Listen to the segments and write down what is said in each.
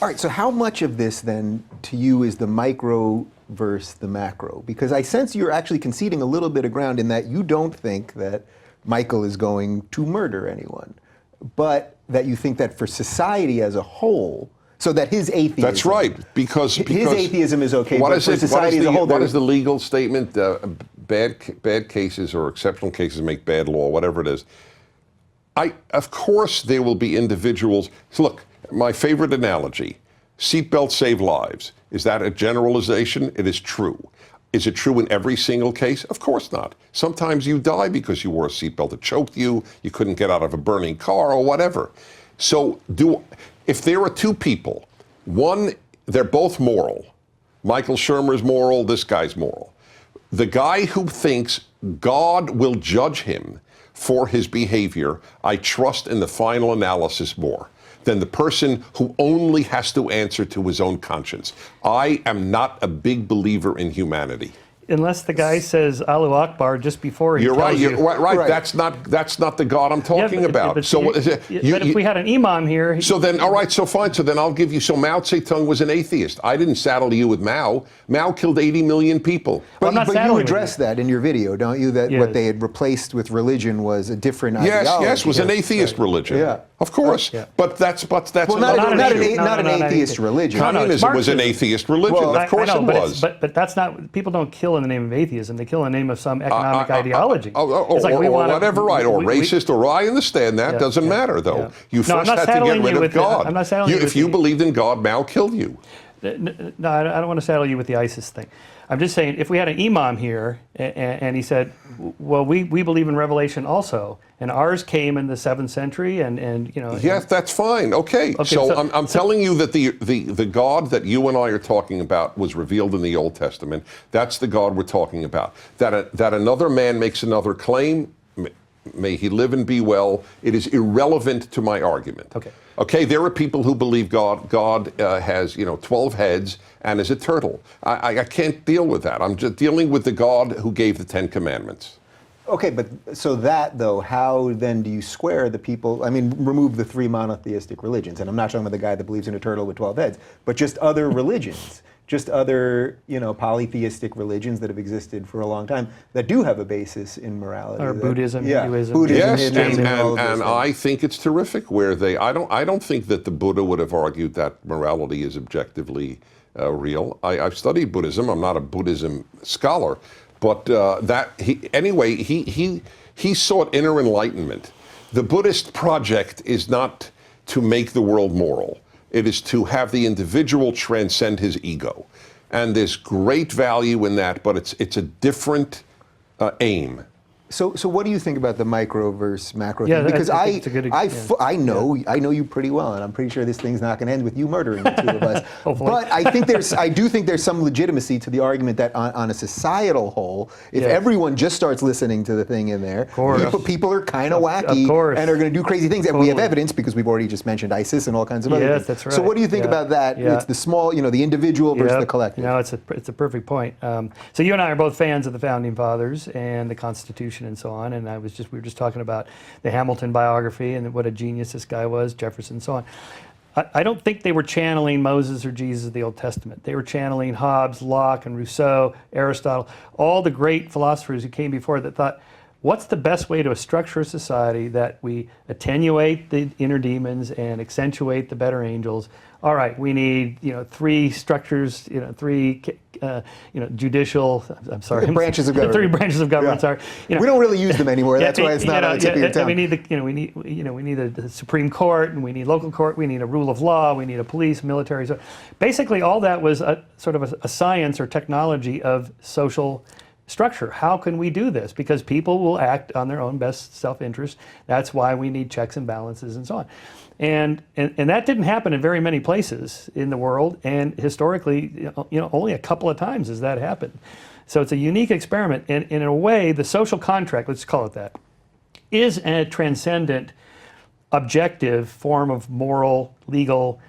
All right, so how much of this then to you is the micro versus the macro? Because I sense you're actually conceding a little bit of ground in that you don't think that Michael is going to murder anyone, but that you think that for society as a whole, so that his atheism... That's right, because his atheism is okay, what but is for society as a whole... What is the legal statement? Bad cases or exceptional cases make bad law, whatever it is. Of course there will be individuals... So look, my favorite analogy, seatbelts save lives. Is that a generalization? It is true. Is it true in every single case? Of course not. Sometimes you die because you wore a seatbelt. It choked you, you couldn't get out of a burning car or whatever. So if there are two people, one, they're both moral. Michael Shermer's moral, this guy's moral. The guy who thinks God will judge him for his behavior, I trust in the final analysis more than the person who only has to answer to his own conscience. I am not a big believer in humanity. Unless the guy says Allahu Akbar just before he tells you. You're right. That's not the God I'm talking about. But if we had an imam here... So then, all right, so fine. So then I'll give you... So Mao Zedong was an atheist. I didn't saddle you with Mao. Mao killed 80 million people. But you addressed that in your video, don't you? That what they had replaced with religion was a different ideology. Yes, was an atheist religion. Yeah. Of course. Yeah. But that's well, not an atheist religion. Communism was an atheist religion. Well, of course it was. But that's not... People don't kill in the name of atheism. They kill in the name of some economic ideology. Or whatever, right? Or racist, or I understand that. Doesn't matter, though. Yeah. You first had to get rid of God. I'm not saddling you. If you believed in God, Mao killed you. No, I don't want to saddle you with the ISIS thing. I'm just saying, if we had an imam here and he said, well, we believe in Revelation also, and ours came in the 7th century, and you know. Yes, that's fine. Okay. So I'm telling you that the God that you and I are talking about was revealed in the Old Testament. That's the God we're talking about. That another man makes another claim, may he live and be well, it is irrelevant to my argument. Okay. Okay, there are people who believe God has 12 heads and is a turtle. I can't deal with that. I'm just dealing with the God who gave the 10 Commandments. Okay, but so that though, how then do you square the people? I mean, remove the 3 monotheistic religions, and I'm not talking about the guy that believes in a turtle with 12 heads, but just other religions. Just other, polytheistic religions that have existed for a long time that do have a basis in morality. Or Buddhism, Hinduism. Yes, and I think it's terrific where I don't think that the Buddha would have argued that morality is objectively real. I've studied Buddhism. I'm not a Buddhism scholar, but he sought inner enlightenment. The Buddhist project is not to make the world moral. It is to have the individual transcend his ego. And there's great value in that, but it's a different aim. So what do you think about the micro versus macro thing? Because I know you pretty well, and I'm pretty sure this thing's not going to end with you murdering the two of us. But I do think there's some legitimacy to the argument that on a societal whole, if everyone just starts listening to the thing in there, people are kind of wacky and are going to do crazy things. And we have evidence because we've already just mentioned ISIS and all kinds of other things. That's right. So what do you think about that? It's the small, the individual versus the collective. No, it's a perfect point. So you and I are both fans of the Founding Fathers and the Constitution and so on, and we were just talking about the Hamilton biography and what a genius this guy was, Jefferson and so on. I don't think they were channeling Moses or Jesus of the Old Testament. They were channeling Hobbes, Locke, and Rousseau, Aristotle, all the great philosophers who came before that thought, what's the best way to structure a society that we attenuate the inner demons and accentuate the better angels? All right, we need 3 structures, 3 judicial. I'm sorry, branches of government. 3 branches of government. Sorry, we don't really use them anymore. That's why it's not on the tip of your tongue. We need we need a Supreme Court, and we need local court. We need a rule of law. We need a police, military. So basically, all that was a sort of a science or technology of social structure. How can we do this? Because people will act on their own best self-interest. That's why we need checks and balances and so on. And that didn't happen in very many places in the world, and historically, only a couple of times has that happened. So it's a unique experiment, and in a way, the social contract, let's call it that, is a transcendent, objective form of moral, legal,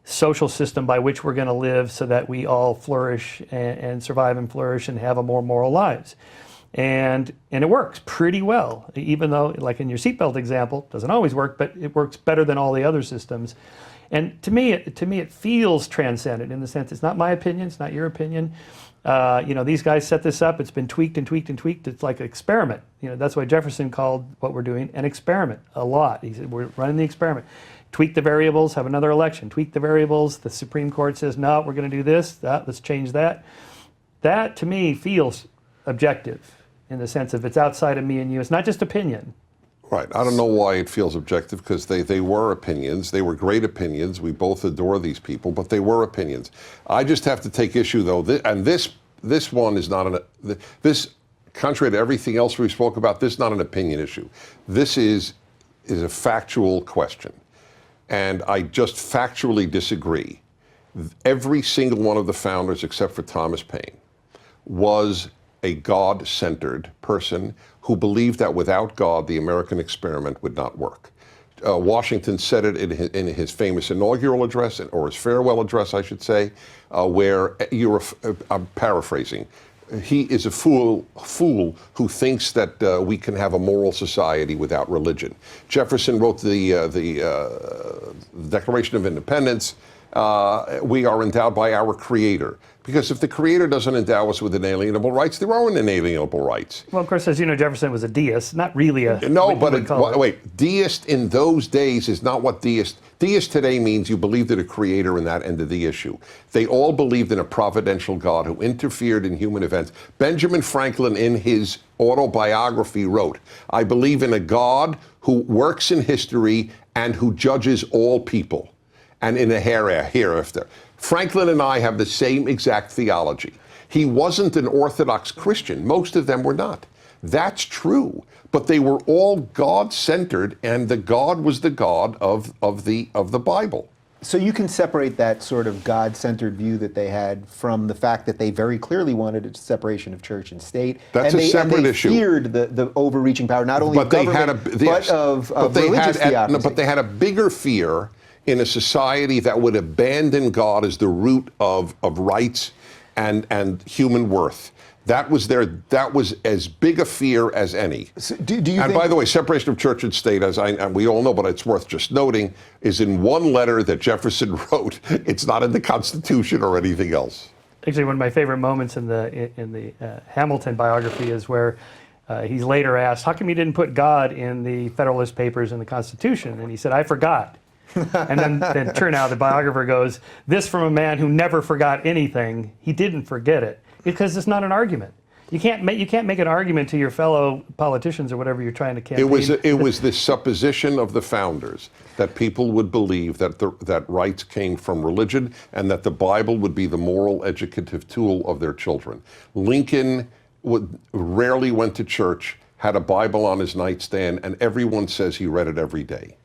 social system by which we're going to live so that we all flourish and survive and flourish and have a more moral lives. And it works pretty well, even though, like in your seatbelt example, doesn't always work, but it works better than all the other systems. And to me, it feels transcendent in the sense it's not my opinion, it's not your opinion. These guys set this up. It's been tweaked and tweaked and tweaked. It's like an experiment. That's why Jefferson called what we're doing an experiment a lot. He said, we're running the experiment. Tweak the variables, have another election. Tweak the variables. The Supreme Court says, no, we're going to do this, that, let's change that. That, to me, feels objective in the sense of it's outside of me and you. It's not just opinion. Right. I don't know why it feels objective, because they were opinions. They were great opinions. We both adore these people, but they were opinions. I just have to take issue, though, this one is not this, contrary to everything else we spoke about, this is not an opinion issue. This is a factual question. And I just factually disagree. Every single one of the founders, except for Thomas Paine, was a God-centered person who believed that without God, the American experiment would not work. Washington said it in his famous inaugural address, or his farewell address, I should say, where I'm paraphrasing, he is a fool who thinks that we can have a moral society without religion. Jefferson wrote the Declaration of Independence. We are endowed by our Creator. Because if the Creator doesn't endow us with inalienable rights, there are inalienable rights. Well, of course, as you know, Jefferson was a deist, not really a... No, but wait, deist in those days is not what deist today means. You believed in a Creator, and that ended the issue. They all believed in a providential God who interfered in human events. Benjamin Franklin, in his autobiography, wrote, I believe in a God who works in history and who judges all people, and in a hereafter. Franklin and I have the same exact theology. He wasn't an Orthodox Christian. Most of them were not. That's true. But they were all God-centered, and the God was the God of the Bible. So you can separate that sort of God-centered view that they had from the fact that they very clearly wanted a separation of church and state. That's a separate issue. And they feared the overreaching power, not only of government, but of religious theocracy. But they had a bigger fear in a society that would abandon God as the root of rights and human worth. That was as big a fear as any. So do you and think, by the way, separation of church and state, as we all know, but it's worth just noting, is in one letter that Jefferson wrote. It's not in the Constitution or anything else. Actually, one of my favorite moments in the Hamilton biography is where he's later asked, how come you didn't put God in the Federalist Papers in the Constitution? And he said, I forgot. And then turn out the biographer goes, this from a man who never forgot anything. He didn't forget it because it's not an argument. You can't make an argument to your fellow politicians or whatever you're trying to campaign. It was this supposition of the founders that people would believe that rights came from religion and that the Bible would be the moral educative tool of their children. Lincoln rarely went to church, had a Bible on his nightstand, and everyone says he read it every day.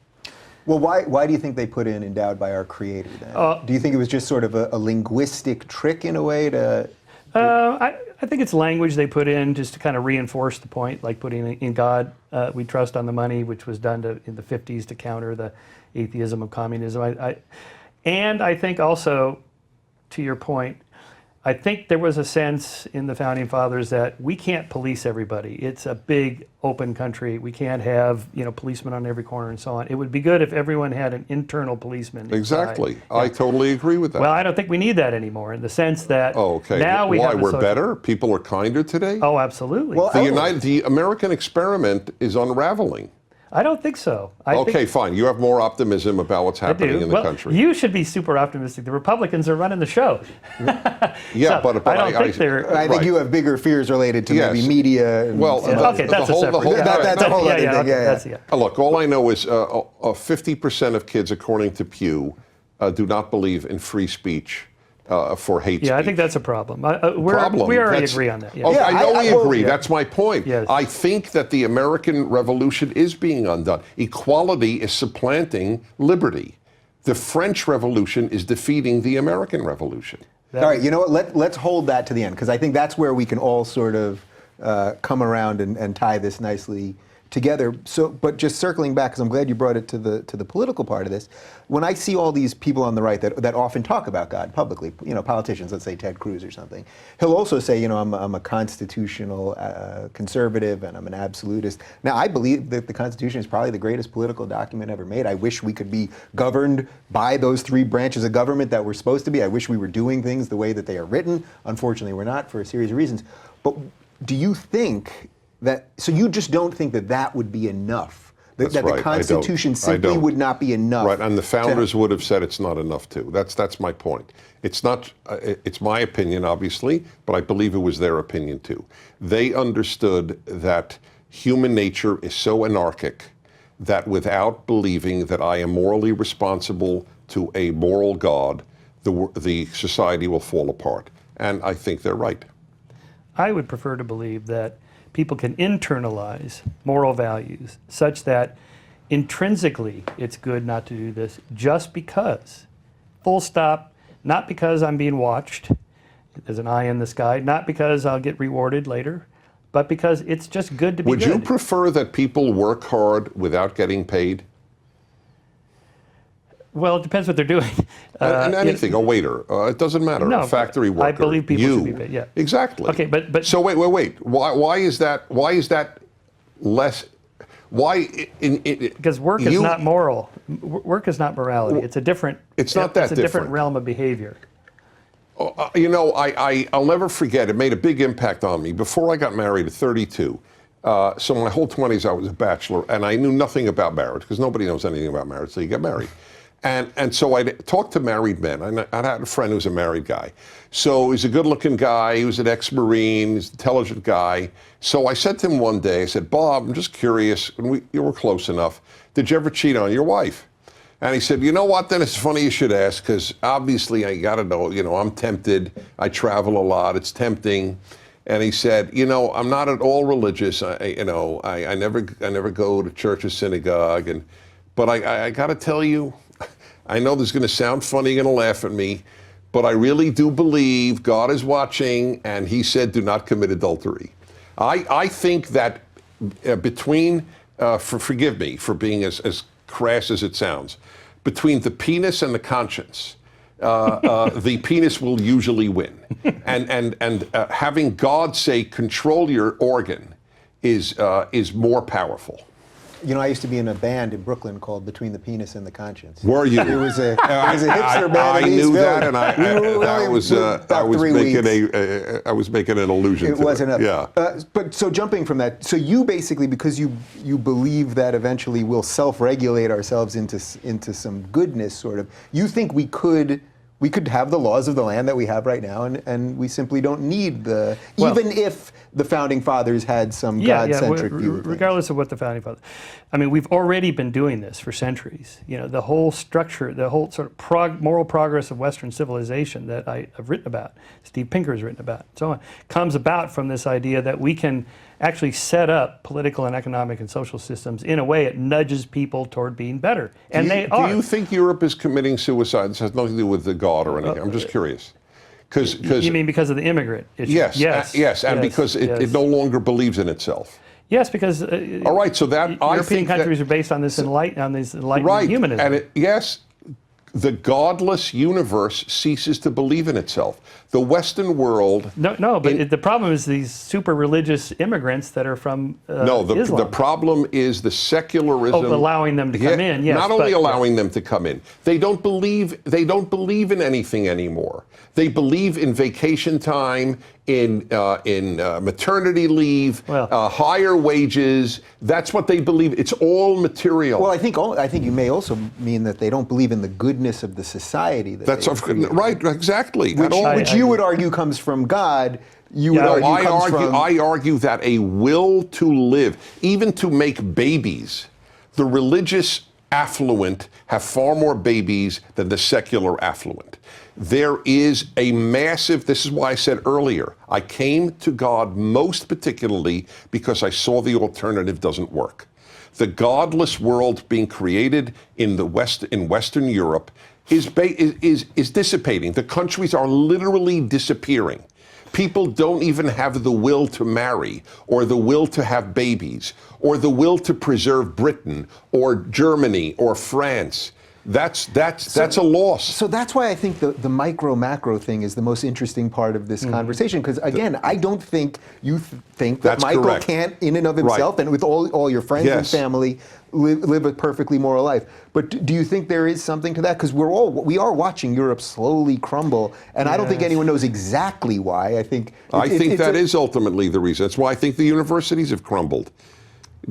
Well, why do you think they put in endowed by our Creator then? Do you think it was just sort of a linguistic trick in a way to... I think it's language they put in just to kind of reinforce the point, like putting in God, we trust on the money, which was done in the 50s to counter the atheism of communism. And I think also, to your point, I think there was a sense in the Founding Fathers that we can't police everybody. It's a big, open country. We can't have, policemen on every corner and so on. It would be good if everyone had an internal policeman. Exactly. Yeah. I totally agree with that. Well, I don't think we need that anymore in the sense that now we have we're better? People are kinder today? Oh, absolutely. Well, the American experiment is unraveling. I don't think so. Fine. You have more optimism about what's happening in the country. You should be super optimistic. The Republicans are running the show. Yeah, so but I don't think they're. I think you have bigher fears related to maybe media. That's a separate. That's a whole other thing. Look, all I know is 50% of kids, according to Pew, do not believe in free speech. For hate speech. I think that's a problem. We already agree on that. Yeah. Okay, I know we agree. That's my point. Yes. I think that the American Revolution is being undone. Equality is supplanting liberty. The French Revolution is defeating the American Revolution. All right, you know what? Let's hold that to the end, because I think that's where we can all sort of come around and tie this nicely together. So, but just circling back, because I'm glad you brought it to the political part of this. When I see all these people on the right that often talk about God publicly, politicians, let's say Ted Cruz or something, he'll also say, I'm a constitutional conservative and I'm an absolutist. Now, I believe that the Constitution is probably the greatest political document ever made. I wish we could be governed by those three branches of government that we're supposed to be. I wish we were doing things the way that they are written. Unfortunately, we're not, for a series of reasons. But do you think so you just don't think that would be enough? That right. The Constitution simply would not be enough? Right, and the founders would have said it's not enough too. That's my point. It's not. It's my opinion, obviously, but I believe it was their opinion too. They understood that human nature is so anarchic that without believing that I am morally responsible to a moral God, the society will fall apart. And I think they're right. I would prefer to believe that people can internalize moral values such that intrinsically it's good not to do this just because, full stop, not because I'm being watched, there's an eye in the sky, not because I'll get rewarded later, but because it's just good to be Would good. you prefer that people work hard without getting paid? Well, it depends what they're doing. And anything, a waiter, it doesn't matter, No, a factory worker. I believe people should be paid, yeah. Exactly. Okay, but So wait. Why is that less, why because work is not moral. Work is not morality. It's a different, It's not that it's a different different. realm of behavior. I'll never forget, it made a big impact on me. Before I got married at 32, so my whole 20s I was a bachelor, and I knew nothing about marriage, because nobody knows anything about marriage till you get married. And so I talked to married men. I had a friend who was a married guy. So he's a good-looking guy. He was an ex-Marine. He's an intelligent guy. So I said to him one day, I said, Bob, I'm just curious, and you were close enough, did you ever cheat on your wife? And he said, you know what, then it's funny you should ask, because obviously I got to know, I'm tempted. I travel a lot. It's tempting. And he said, I'm not at all religious. I never go to church or synagogue. But I got to tell you, I know this is going to sound funny, you're going to laugh at me, but I really do believe God is watching, and he said, do not commit adultery. I think that forgive me for being as crass as it sounds, between the penis and the conscience, the penis will usually win. And having God say, control your organ is more powerful. I used to be in a band in Brooklyn called Between the Penis and the Conscience. Were you? It was a hipster band. I in knew East that, Village. and I was making an allusion. It wasn't it. Yeah. But so jumping from that, so you basically, because you believe that eventually we'll self-regulate ourselves into some goodness, sort of. You think we could have the laws of the land that we have right now, and we simply don't need even if the founding fathers had some God-centric view of things. Regardless of what the founding fathers, we've already been doing this for centuries. The whole structure, the whole sort of moral progress of Western civilization that I have written about, Steve Pinker has written about, so on, comes about from this idea that we can actually set up political and economic and social systems in a way it nudges people toward being better. And they are. Do you think Europe is committing suicide? This has nothing to do with the God or anything. I'm just curious. You mean because of the immigrant issue? Yes, and because it no longer believes in itself. Yes, because all right, so that European countries are based on this enlightened humanism. And yes, the godless universe ceases to believe in itself. The Western world... No, but the problem is these super religious immigrants that are from Islam. The problem is the secularism... Of allowing them to come in, yes. Not only allowing them to come in. They don't believe in anything anymore. They believe in vacation time, in maternity leave, higher wages. That's what they believe. It's all material. Well, I think you may also mean that they don't believe in the goodness of the society. Right, exactly. Which you would argue comes from God. I argue that a will to live, even to make babies, the religious affluent have far more babies than the secular affluent. There is a massive, this is why I said earlier, I came to God most particularly because I saw the alternative doesn't work. The godless world being created in Western Europe is dissipating. The countries are literally disappearing People don't even have the will to marry, or the will to have babies, or the will to preserve Britain, or Germany, or France. That's a loss. So that's why I think the micro-macro thing is the most interesting part of this conversation, because again, I don't think you think that That's Michael correct. can't, in and of himself, and with all your friends and Yes. family, live a perfectly moral life. But do you think there is something to that? Because we are watching Europe slowly crumble, and I don't think anyone knows exactly why. I think that is ultimately the reason. That's why I think the universities have crumbled.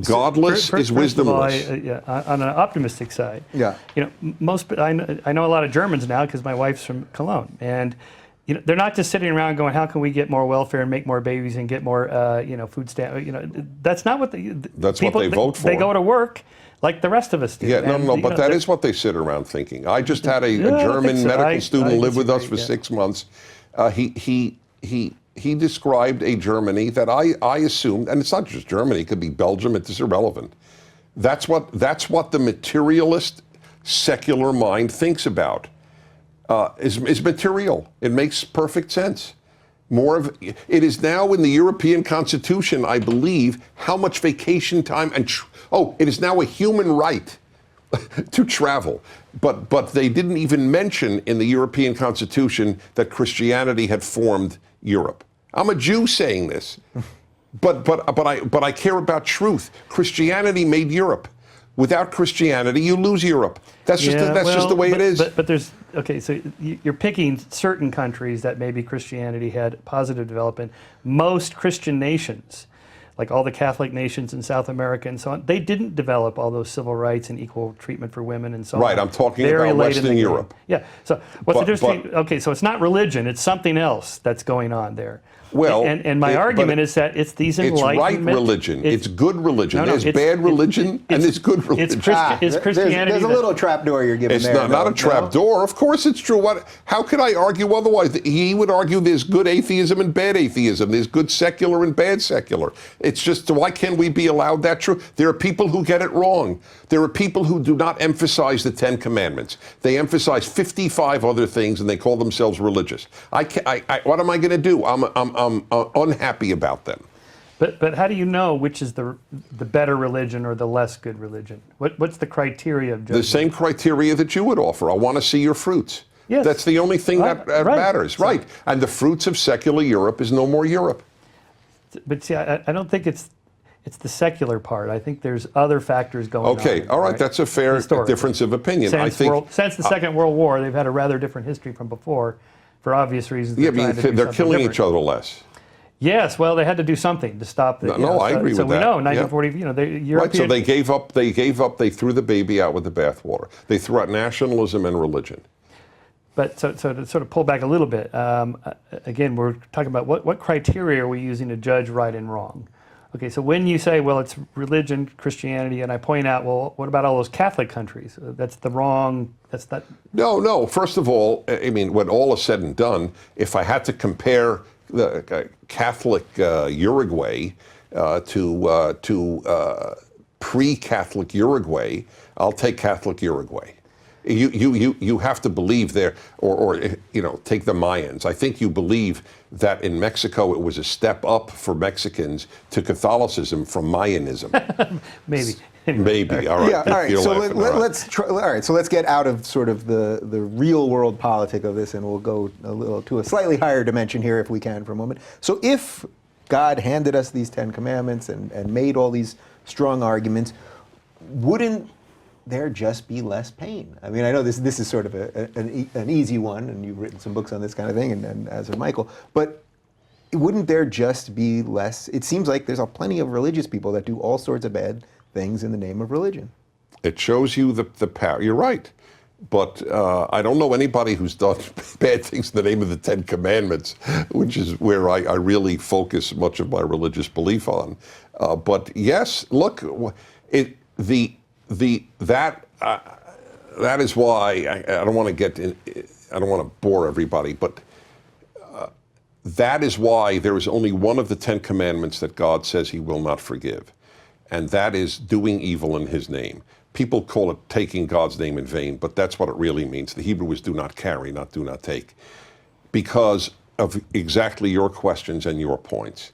Godless is wisdomless. On an optimistic side, Yeah. I know a lot of Germans now because my wife's from Cologne, and they're not just sitting around going, "How can we get more welfare and make more babies and get more food stamps?" That's not what That's what they vote for. They go to work like the rest of us do. Yeah, no, but that is what they sit around thinking. I just had a German medical student live with us for 6 months. He described a Germany that I assumed, and it's not just Germany, it could be Belgium, it's irrelevant. That's what the materialist secular mind thinks about, is material. It makes perfect sense. It is now in the European Constitution, I believe, how much vacation time, it is now a human right to travel. But they didn't even mention in the European Constitution that Christianity had formed Europe. I'm a Jew saying this, but I care about truth. Christianity made Europe. Without Christianity, you lose Europe. That's just the way it is. But there's so you're picking certain countries that maybe Christianity had positive development. Most Christian nations, like all the Catholic nations in South America and so on, they didn't develop all those civil rights and equal treatment for women and so on. Right, I'm talking about Western Europe. Yeah, so what's the difference? Okay, so it's not religion, it's something else that's going on there. Well, and my argument is that it's these Enlightenment... It's right religion. It's good religion. There's bad religion and there's good religion. It's Christianity. There's a little trapdoor you're giving there. It's not a trapdoor. Of course it's true. How could I argue otherwise? He would argue there's good atheism and bad atheism. There's good secular and bad secular. It's just, why can't we be allowed that truth? There are people who get it wrong. There are people who do not emphasize the 10 Commandments. They emphasize 55 other things and they call themselves religious. What am I going to do? I'm unhappy about them. But how do you know which is the better religion or the less good religion? What's the criteria of judgment? The same criteria that you would offer. I want to see your fruits. Yes. That's the only thing that matters. Right. And the fruits of secular Europe is no more Europe. But see, I don't think it's the secular part. I think there's other factors going on. Okay, all right, that's a fair difference of opinion. Since the Second World War, they've had a rather different history from before, for obvious reasons. Yeah, they're killing each other less. Yes, well, they had to do something to stop the. I agree with that. So we know, 1940. European. Right. So they gave up. They threw the baby out with the bathwater. They threw out nationalism and religion. But so to sort of pull back a little bit, again, we're talking about what criteria are we using to judge right and wrong? Okay, so when you say, well, it's religion, Christianity, and I point out, well, what about all those Catholic countries? That's the wrong. That's not. No. First of all, I mean, when all is said and done, if I had to compare the Catholic Uruguay to pre-Catholic Uruguay, I'll take Catholic Uruguay. You have to believe there, or take the Mayans. I think you believe that in Mexico it was a step up for Mexicans to Catholicism from Mayanism. Maybe. Maybe. All right. Yeah. All right. So let's let's get out of sort of the real world politic of this, and we'll go to a slightly higher dimension here, if we can, for a moment. So if God handed us these 10 Commandments and made all these strong arguments, wouldn't there just be less pain? I mean, I know this is sort of an easy one, and you've written some books on this kind of thing, and as have Michael, but wouldn't there just be less? It seems like there's plenty of religious people that do all sorts of bad things in the name of religion. It shows you the power. You're right. But I don't know anybody who's done bad things in the name of the 10 Commandments, which is where I really focus much of my religious belief on. But yes, look, that is why I don't want to get in, I don't want to bore everybody, but that is why there is only one of the 10 Commandments that God says he will not forgive, and that is doing evil in his name. People call it taking God's name in vain, but that's what it really means. The Hebrew is do not carry, not do not take. Because of exactly your questions and your points.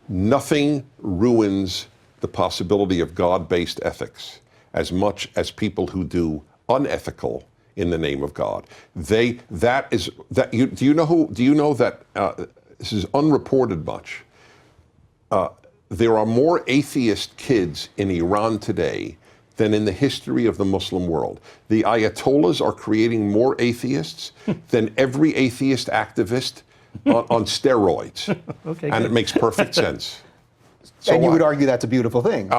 Nothing ruins the possibility of God-based ethics as much as people who do unethical in the name of God. Do you know that this is unreported much? There are more atheist kids in Iran today than in the history of the Muslim world. The Ayatollahs are creating more atheists than every atheist activist on steroids. Okay, and good. it makes perfect sense. So And you would argue that's a beautiful thing.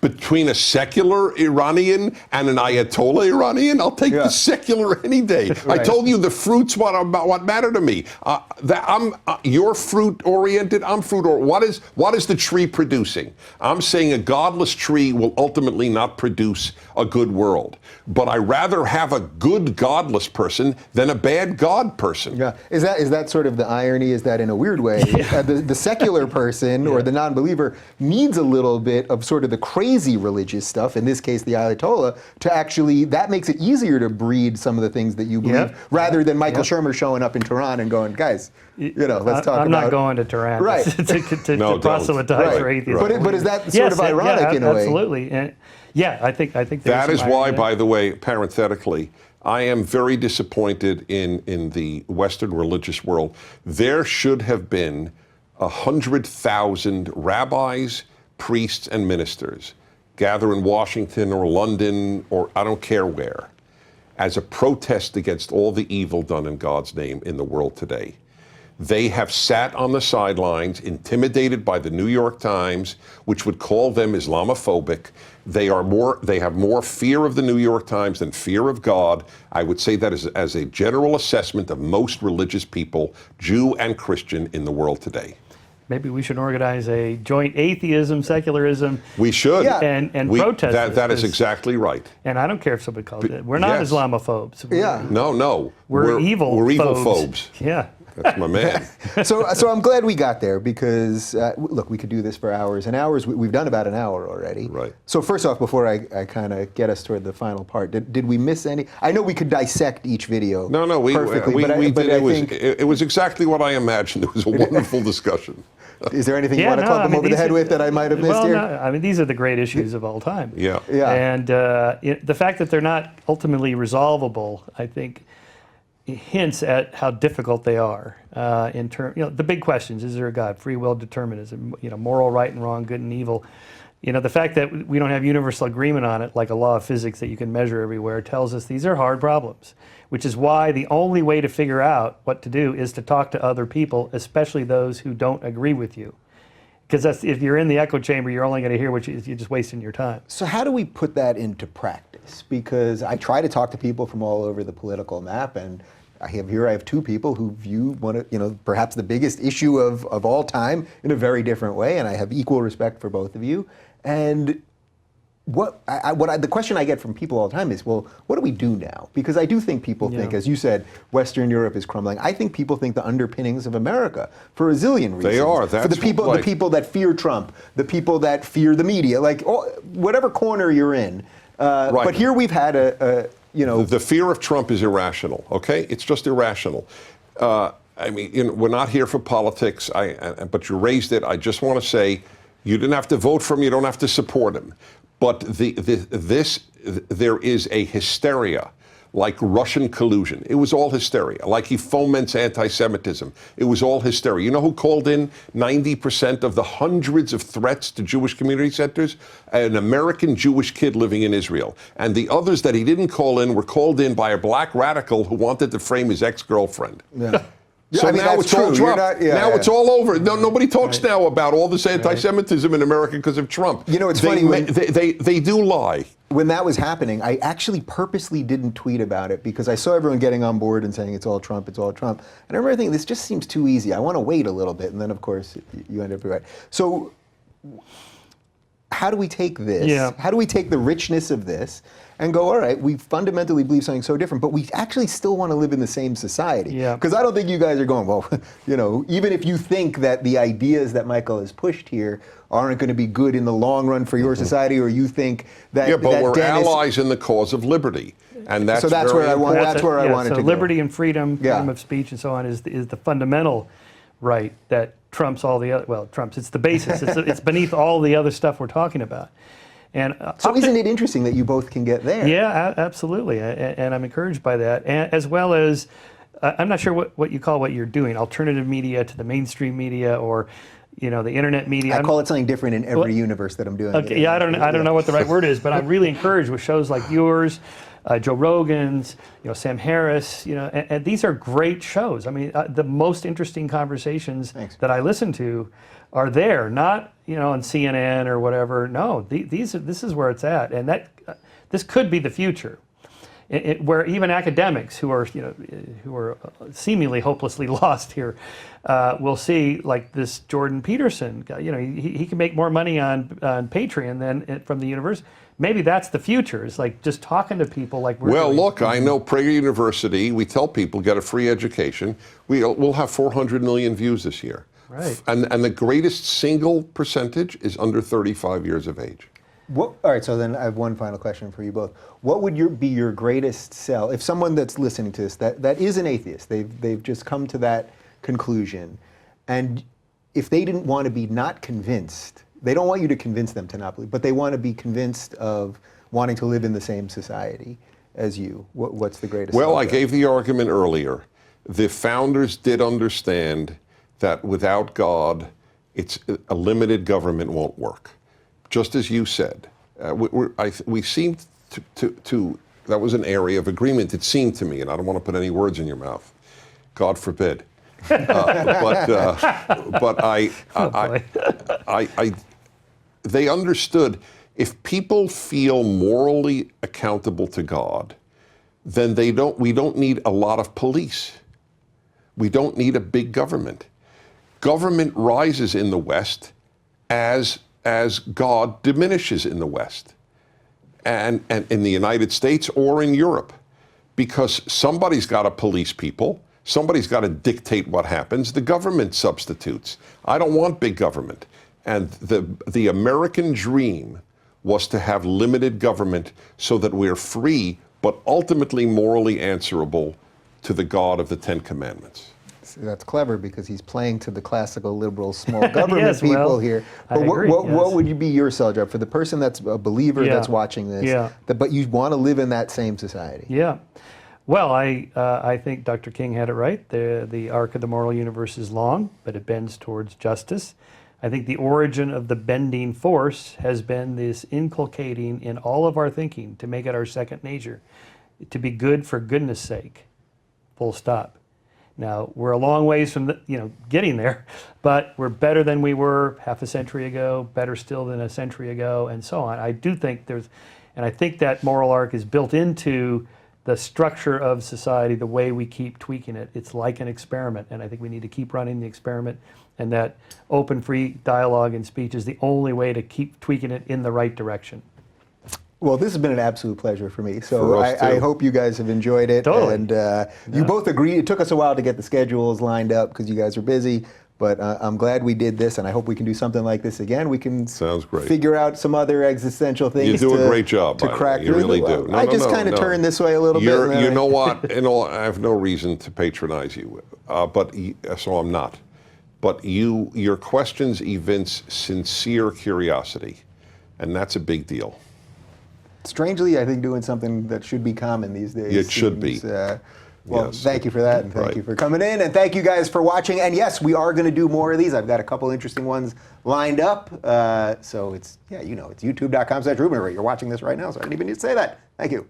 between a secular Iranian and an Ayatollah Iranian, I'll take the secular any day. Right. I told you the fruit's what matter to me. You're fruit oriented. I'm fruit oriented. What is the tree producing? I'm saying a godless tree will ultimately not produce a good world. But I rather have a good godless person than a bad God person. Yeah, is that sort of the irony? Is that in a weird way, the secular person or the non-believer needs a little bit of sort of the crazy religious stuff, in this case the Ayatollah, to actually, that makes it easier to breed some of the things that you believe, rather than Michael Shermer showing up in Tehran and going, guys, let's talk about... I'm not going to Tehran to proselytize for atheism. But is that sort of ironic in a way? Absolutely. And I think there's that is some why, irony. by the way, parenthetically, I am very disappointed in the Western religious world. There should have been 100,000 rabbis, priests, and ministers gather in Washington or London or I don't care where, as a protest against all the evil done in God's name in the world today. They have sat on the sidelines, intimidated by the New York Times, which would call them Islamophobic. They have more fear of the New York Times than fear of God. I would say that as a general assessment of most religious people, Jew and Christian, in the world today. Maybe we should organize a joint atheism, secularism. We should. And protest. That is exactly right. And I don't care if somebody calls it. We're not Islamophobes. No. We're evil. We're evil phobes. phobes. Yeah. That's my man. So I'm glad we got there because, look, we could do this for hours and hours. We've done about an hour already. Right. So first off, before I kind of get us toward the final part, did we miss any? I know we could dissect each video perfectly, it was exactly what I imagined. It was a wonderful discussion. Is there anything you want to club them over the head with that I might have missed here? I mean, these are the great issues of all time. Yeah. And the fact that they're not ultimately resolvable, I think, hints at how difficult they are in terms, the big questions: is there a God? Free will, determinism, moral right and wrong, good and evil. The fact that we don't have universal agreement on it, like a law of physics that you can measure everywhere, tells us these are hard problems, which is why the only way to figure out what to do is to talk to other people, especially those who don't agree with you. Because if you're in the echo chamber, you're only going to hear what you're just wasting your time. So how do we put that into practice? Because I try to talk to people from all over the political map, and I have two people who view perhaps the biggest issue of all time in a very different way, and I have equal respect for both of you. And the question I get from people all the time is, well, what do we do now? Because I do think people think, as you said, Western Europe is crumbling. I think people think the underpinnings of America for a zillion reasons. They are. For the people that fear Trump, the people that fear the media, whatever corner you're in. Right. But here we've had the fear of Trump is irrational. Okay, it's just irrational. We're not here for politics. But you raised it. I just want to say, you didn't have to vote for him. You don't have to support him. But there is a hysteria, like Russian collusion. It was all hysteria. Like he foments anti-Semitism. It was all hysteria. You know who called in 90% of the hundreds of threats to Jewish community centers? An American Jewish kid living in Israel. And the others that he didn't call in were called in by a black radical who wanted to frame his ex-girlfriend. Yeah. So now it's all Trump. Now it's all over. No, nobody talks now about all this anti-Semitism in America because of Trump. It's funny. They do lie. When that was happening, I actually purposely didn't tweet about it because I saw everyone getting on board and saying it's all Trump, it's all Trump. And I remember thinking, this just seems too easy. I want to wait a little bit. And then, of course, you end up right. So how do we take this? Yeah. How do we take the richness of this and go, all right, we fundamentally believe something so different, but we actually still want to live in the same society? Yeah. Because I don't think you guys are going, well, even if you think that the ideas that Michael has pushed here aren't going to be good in the long run for your society, or you think that Yeah, but that we're Dennis, allies in the cause of liberty, and that's so that's very where I want. important. That's where I wanted so to go. liberty and freedom, Yeah. freedom of speech, and so on is the fundamental right that trumps all the other. Well, trumps. It's the basis. It's beneath all the other stuff we're talking about. And So isn't it interesting that you both can get there? Yeah, absolutely, and I'm encouraged by that, and as well as I'm not sure what you call what you're doing, alternative media to the mainstream media, or the internet media. I call it something different in every universe that I'm doing. Okay, yeah, I don't know what the right word is, but I'm really encouraged with shows like yours, Joe Rogan's, Sam Harris, and these are great shows. I mean, the most interesting conversations that I listen to are there, not on CNN or whatever. No, this is where it's at, and this could be the future, where even academics who are seemingly hopelessly lost here will see, like this Jordan Peterson guy. He can make more money on Patreon than from the university. Maybe that's the future. It's like just talking to people like we're Well, doing. look, I know Prager University, we tell people get a free education. We'll have 400 million views this year. Right. And the greatest single percentage is under 35 years of age. All right, so then I have one final question for you both. What would be your greatest sell if someone that's listening to this that is an atheist, they've just come to that conclusion, and if they didn't want to be not convinced, they don't want you to convince them to not believe, but they want to be convinced of wanting to live in the same society as you, what's the greatest Well, sell I there? gave the argument earlier. The founders did understand that without God, a limited government won't work. Just as you said, we seemed to that was an area of agreement, it seemed to me, and I don't want to put any words in your mouth. God forbid. But they understood if people feel morally accountable to God, then we don't need a lot of police. We don't need a big government. Government rises in the West as God diminishes in the West, and in the United States or in Europe, because somebody's got to police people, somebody's got to dictate what happens. The government substitutes. I don't want big government, and the American dream was to have limited government so that we're free, but ultimately morally answerable to the God of the Ten Commandments. That's clever because he's playing to the classical liberal small government Yes, people well, here. I But agree, what would you be your sell job for the person that's a believer that's watching this, but you want to live in that same society? Yeah. Well, I think Dr. King had it right. The arc of the moral universe is long, but it bends towards justice. I think the origin of the bending force has been this inculcating in all of our thinking to make it our second nature, to be good for goodness sake, full stop. Now, we're a long ways from getting there, but we're better than we were half a century ago, better still than a century ago, and so on. I do think I think that moral arc is built into the structure of society, the way we keep tweaking it. It's like an experiment, and I think we need to keep running the experiment, and that open, free dialogue and speech is the only way to keep tweaking it in the right direction. Well, this has been an absolute pleasure for me. So For us, I too. hope you guys have enjoyed it. Totally. And you both agreed. It took us a while to get the schedules lined up because you guys are busy. But I'm glad we did this, and I hope we can do something like this again. We can Sounds great. figure out some other existential things. You do a great job, to by the crack way. You through. really Well, do. I just kind of turn this way a little bit. and then You I- know what? I have no reason to patronize you, so I'm not. But your questions evince sincere curiosity, and that's a big deal. Strangely, I think doing something that should be common these days. It should be. Well, Yes. thank you for that, and thank Right. you for coming in, and thank you guys for watching. And yes, we are going to do more of these. I've got a couple interesting ones lined up. So it's youtube.com/Rubin. You're watching this right now, so I didn't even need to say that. Thank you.